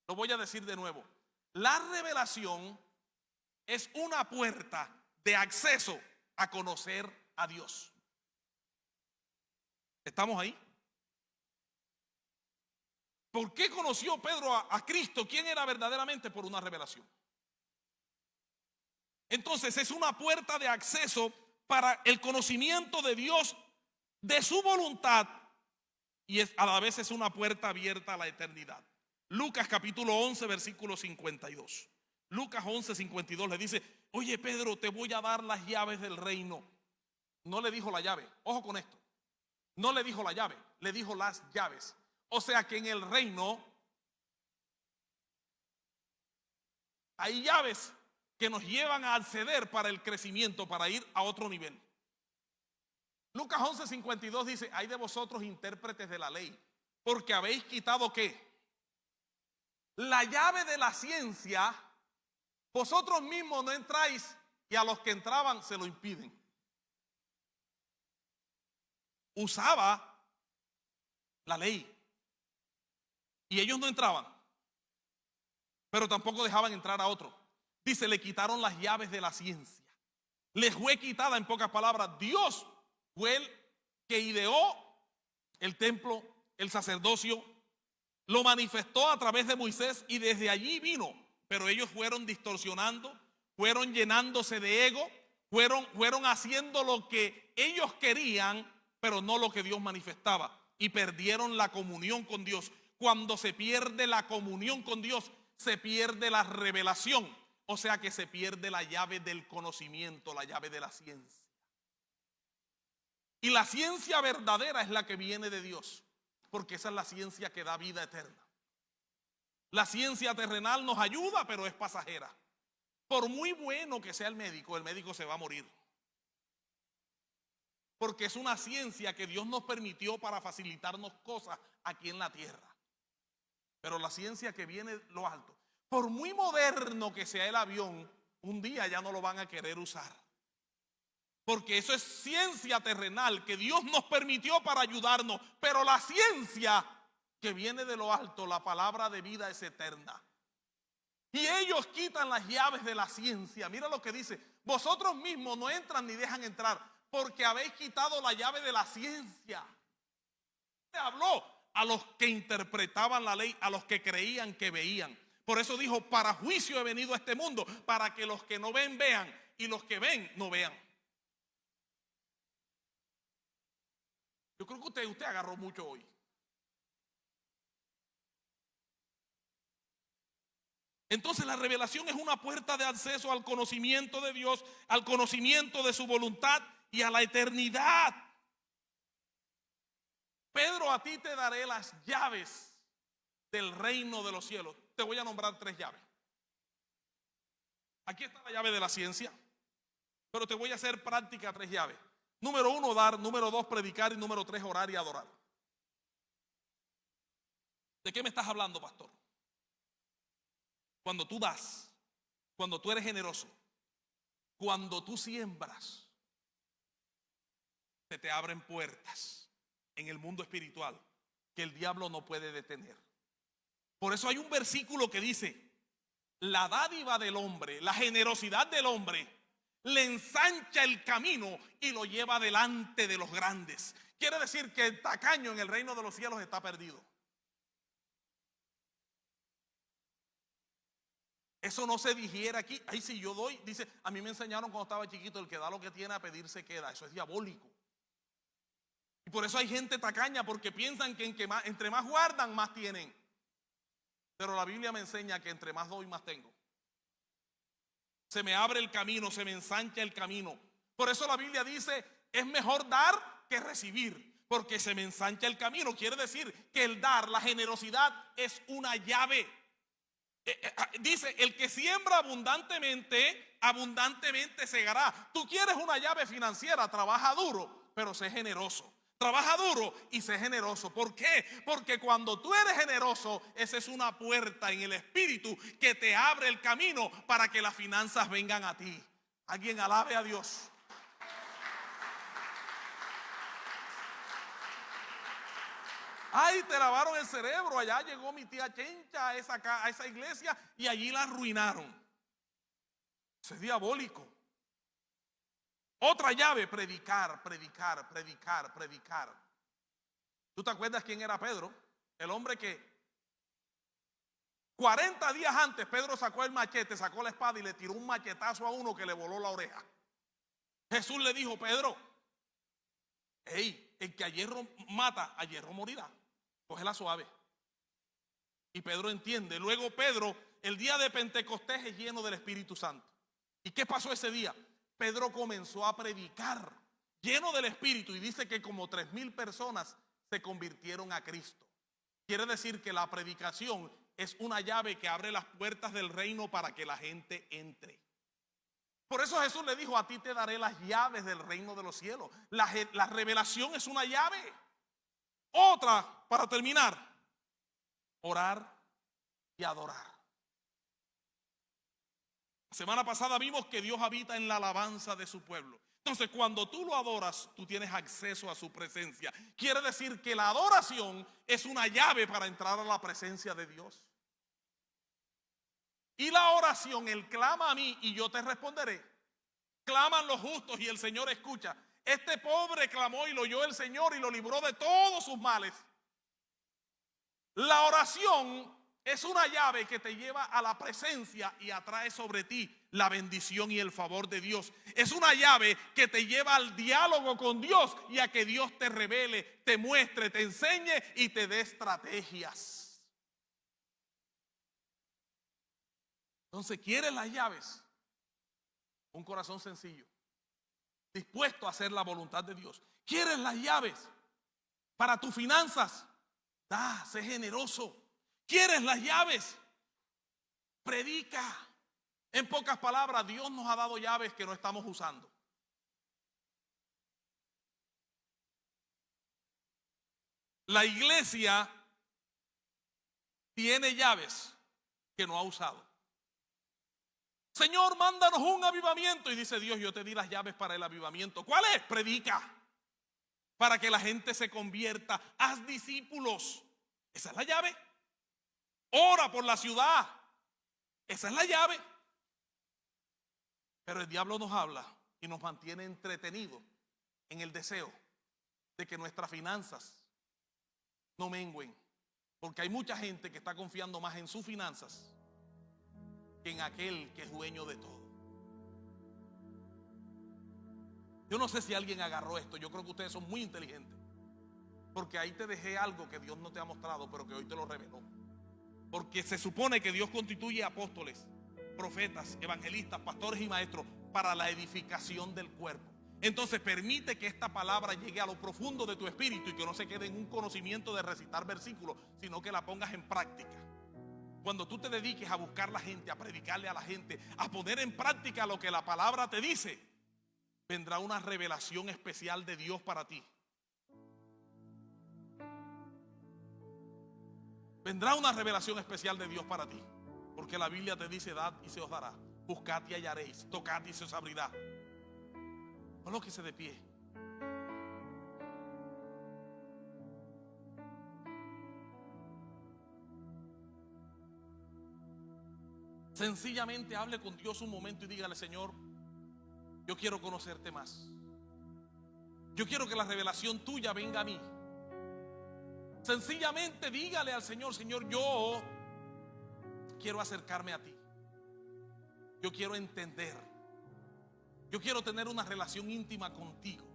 Lo voy a decir de nuevo. La revelación es una puerta de acceso a conocer a Dios. ¿Estamos ahí? ¿Por qué conoció Pedro a Cristo? ¿Quién era verdaderamente? Por una revelación. Entonces es una puerta de acceso para el conocimiento de Dios, de su voluntad, y a la vez es una puerta abierta a la eternidad. Lucas capítulo 11 versículo 52. Lucas 11, 52 le dice, oye Pedro, te voy a dar las llaves del reino. No le dijo la llave, ojo con esto. No le dijo la llave, le dijo las llaves. O sea que en el reino hay llaves que nos llevan a acceder para el crecimiento, para ir a otro nivel. Lucas 11, 52 dice, hay de vosotros intérpretes de la ley, porque habéis quitado ¿qué? La llave de la ciencia. Vosotros mismos no entráis y a los que entraban se lo impiden. Usaba la ley y ellos no entraban, pero tampoco dejaban entrar a otro. Dice, le quitaron las llaves de la ciencia. Les fue quitada, en pocas palabras. Dios fue el que ideó el templo, el sacerdocio, lo manifestó a través de Moisés y desde allí vino. Pero ellos fueron distorsionando, fueron llenándose de ego, fueron haciendo lo que ellos querían, pero no lo que Dios manifestaba. Y perdieron la comunión con Dios. Cuando se pierde la comunión con Dios, se pierde la revelación. O sea que se pierde la llave del conocimiento, la llave de la ciencia. Y la ciencia verdadera es la que viene de Dios, porque esa es la ciencia que da vida eterna. La ciencia terrenal nos ayuda, pero es pasajera. Por muy bueno que sea el médico se va a morir. Porque es una ciencia que Dios nos permitió para facilitarnos cosas aquí en la tierra. Pero la ciencia que viene de lo alto, por muy moderno que sea el avión, un día ya no lo van a querer usar. Porque eso es ciencia terrenal que Dios nos permitió para ayudarnos. Pero la ciencia que viene de lo alto, la palabra de vida es eterna. Y ellos quitan las llaves de la ciencia. Mira lo que dice: vosotros mismos no entran ni dejan entrar, porque habéis quitado la llave de la ciencia. Se habló a los que interpretaban la ley, a los que creían que veían. Por eso dijo: para juicio he venido a este mundo, para que los que no ven vean y los que ven no vean. Yo creo que usted agarró mucho hoy. Entonces la revelación es una puerta de acceso al conocimiento de Dios, al conocimiento de su voluntad y a la eternidad. Pedro, a ti te daré las llaves del reino de los cielos. Te voy a nombrar 3 llaves. Aquí está la llave de la ciencia, pero te voy a hacer práctica 3 llaves. Número 1, dar. Número 2, predicar. Y número 3, orar y adorar. ¿De qué me estás hablando, pastor? Cuando tú das, cuando tú eres generoso, cuando tú siembras, se te abren puertas en el mundo espiritual que el diablo no puede detener. Por eso hay un versículo que dice: la dádiva del hombre, la generosidad del hombre, le ensancha el camino y lo lleva delante de los grandes. Quiere decir que el tacaño en el reino de los cielos está perdido. Eso no se digiere aquí. Ay, si yo doy, dice, a mí me enseñaron cuando estaba chiquito: el que da lo que tiene, a pedir se queda. Eso es diabólico. Y por eso hay gente tacaña, porque piensan que entre más guardan, más tienen. Pero la Biblia me enseña que entre más doy, más tengo. Se me abre el camino, se me ensancha el camino. Por eso la Biblia dice: es mejor dar que recibir, porque se me ensancha el camino. Quiere decir que el dar, la generosidad, es una llave. Dice: el que siembra abundantemente, abundantemente segará. Tú quieres una llave financiera, trabaja duro, pero sé generoso. Trabaja duro y sé generoso. ¿Por qué? Porque cuando tú eres generoso, esa es una puerta en el espíritu que te abre el camino para que las finanzas vengan a ti. Alguien alabe a Dios. Ay, te lavaron el cerebro. Allá llegó mi tía Chencha a esa iglesia y allí la arruinaron. Eso es diabólico. Otra llave: predicar, predicar, predicar, predicar. ¿Tú te acuerdas quién era Pedro? El hombre que 40 días antes Pedro sacó el machete, sacó la espada y le tiró un machetazo a uno que le voló la oreja. Jesús le dijo: Pedro, hey, el que a hierro mata, a hierro morirá. Cógela suave. Y Pedro entiende. Luego Pedro, el día de Pentecostés, es lleno del Espíritu Santo. ¿Y qué pasó ese día? Pedro comenzó a predicar lleno del Espíritu, y dice que como 3,000 personas se convirtieron a Cristo. Quiere decir que la predicación es una llave que abre las puertas del reino para que la gente entre. Por eso Jesús le dijo: a ti te daré las llaves del reino de los cielos. La revelación es una llave. Otra, para terminar: orar y adorar. La semana pasada vimos que Dios habita en la alabanza de su pueblo. Entonces, cuando tú lo adoras, tú tienes acceso a su presencia. Quiere decir que la adoración es una llave para entrar a la presencia de Dios. Y la oración, Él clama a mí y yo te responderé. Claman los justos y el Señor escucha. Este pobre clamó y lo oyó el Señor y lo libró de todos sus males. La oración es una llave que te lleva a la presencia y atrae sobre ti la bendición y el favor de Dios. Es una llave que te lleva al diálogo con Dios y a que Dios te revele, te muestre, te enseñe y te dé estrategias. Entonces, ¿quieres las llaves? Un corazón sencillo, dispuesto a hacer la voluntad de Dios. ¿Quieres las llaves para tus finanzas? Da, sé generoso. ¿Quieres las llaves? Predica. En pocas palabras, Dios nos ha dado llaves que no estamos usando. La iglesia tiene llaves que no ha usado. Señor, mándanos un avivamiento. Y dice Dios, yo te di las llaves para el avivamiento. ¿Cuál es? Predica. Para que la gente se convierta. Haz discípulos. Esa es la llave. Ora por la ciudad. Esa es la llave. Pero el diablo nos habla y nos mantiene entretenidos en el deseo de que nuestras finanzas no mengüen. Porque hay mucha gente que está confiando más en sus finanzas que en aquel que es dueño de todo. Yo no sé si alguien agarró esto. Yo creo que ustedes son muy inteligentes, porque ahí te dejé algo que Dios no te ha mostrado, pero que hoy te lo reveló. Porque se supone que Dios constituye apóstoles, profetas, evangelistas, pastores y maestros para la edificación del cuerpo. Entonces permite que esta palabra llegue a lo profundo de tu espíritu y que no se quede en un conocimiento de recitar versículos, sino que la pongas en práctica. Cuando tú te dediques a buscar la gente, a predicarle a la gente, a poner en práctica lo que la palabra te dice, vendrá una revelación especial de Dios para ti. Vendrá una revelación especial de Dios para ti. Porque la Biblia te dice, dad y se os dará, buscad y hallaréis, tocad y se os abrirá. Colóquese de pie. Sencillamente hable con Dios un momento y dígale, Señor, yo quiero conocerte más. Yo quiero que la revelación tuya venga a mí. Sencillamente dígale al Señor, Señor, yo quiero acercarme a ti. Yo quiero entender. Yo quiero tener una relación íntima contigo.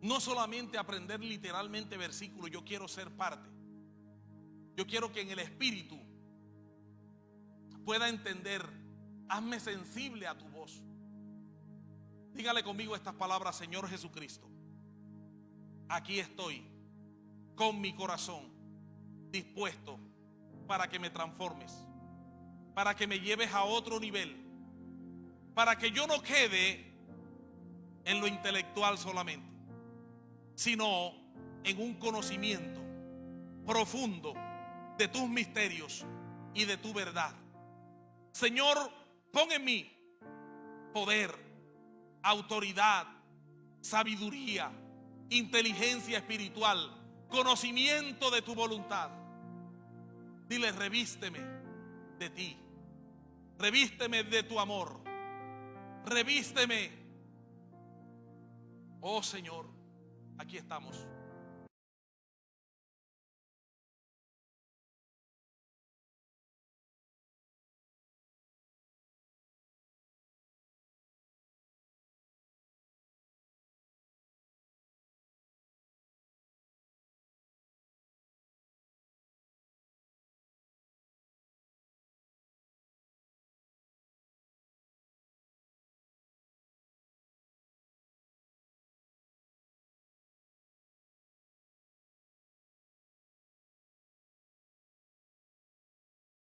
No solamente aprender literalmente versículos, yo quiero ser parte. Yo quiero que en el espíritu pueda entender. Hazme sensible a tu voz. Dígale conmigo estas palabras, Señor Jesucristo. Aquí estoy con mi corazón dispuesto para que me transformes, para que me lleves a otro nivel, para que yo no quede en lo intelectual solamente, sino en un conocimiento profundo de tus misterios y de tu verdad. Señor, pon en mí poder, autoridad, sabiduría, inteligencia espiritual, conocimiento de tu voluntad. Dile, revísteme de ti, revísteme de tu amor, revísteme. Oh Señor, aquí estamos.